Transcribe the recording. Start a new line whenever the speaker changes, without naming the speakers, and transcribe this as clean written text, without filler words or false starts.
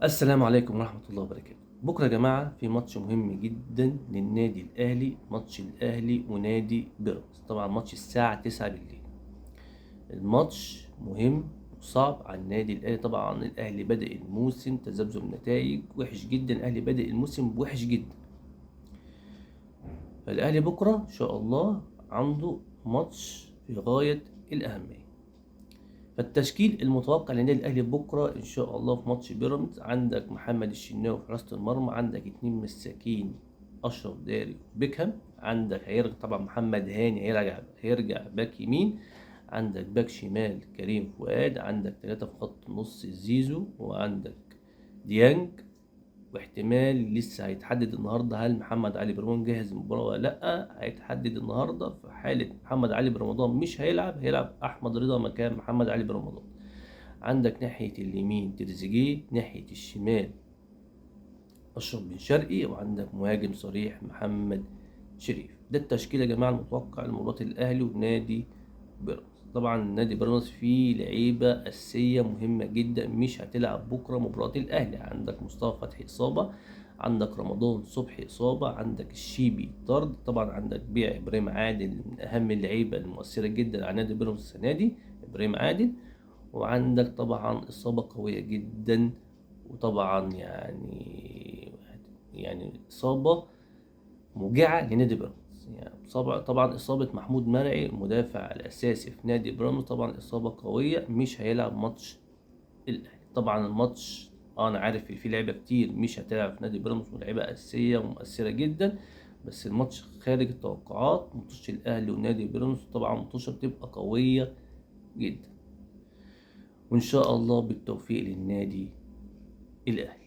السلام عليكم ورحمة الله وبركاته. بكرة يا جماعة في ماتش مهم جدا للنادي الأهلي، ماتش الأهلي ونادي بيراميدز. طبعا ماتش الساعة 9 بالليل. الماتش مهم وصعب على النادي الأهلي. طبعا الأهلي بدأ الموسم تذبذب نتائج وحش جدا، الأهلي بدأ الموسم وحش جدا. فالأهلي بكرة إن شاء الله عنده ماتش في غاية الأهمية. فالتشكيل المتوقع للنادي الاهلي بكره ان شاء الله في ماتش بيراميدز: عندك محمد الشناوي في حراسه المرمى، عندك اتنين مساكين اشرف داري وبيكهام، عندك هيرجع طبعا محمد هاني هيرجع باك يمين، عندك باك شمال كريم فؤاد، عندك ثلاثة في خط النص زيزو، وعندك ديانج. واحتمال لسه هيتحدد النهارده هل محمد علي برمضان جاهز للمباراة ولا لأ. هيتحدد النهارده. في حالة محمد علي برمضان مش هيلعب أحمد رضا مكان محمد علي برمضان. عندك ناحية اليمين تريزيجيه، ناحية الشمال أشرف بن شرقي، وعندك مهاجم صريح محمد شريف. ده التشكيل يا جماعة المتوقع لمباراة الأهلي ونادي بيراميدز. طبعا نادي بيراميدز فيه لعيبة أساسية مهمة جدا مش هتلعب بكرة مباراة الأهلي. عندك مصطفى فتحي إصابة، عندك رمضان صبحي إصابة، عندك الشيبي طرد، طبعا عندك بيع إبراهيم عادل من أهم اللعيبة المؤثرة جدا على نادي بيراميدز السنة دي، إبراهيم عادل. وعندك طبعا إصابة قوية جدا، وطبعا يعني إصابة موجعة لنادي بيراميدز. يعني طبعا إصابة محمود مرعي المدافع الأساسي في نادي بيراميدز، طبعا إصابة قوية مش هيلعب ماتش الأهلي. طبعا الماتش أنا عارف في لعيبة كتير مش هتلعب في نادي بيراميدز ولاعيبة أساسية ومؤثرة جدا، بس الماتش خارج التوقعات. ماتش الأهلي ونادي بيراميدز طبعا ماتش بتبقى قوية جدا، وإن شاء الله بالتوفيق للنادي الأهلي.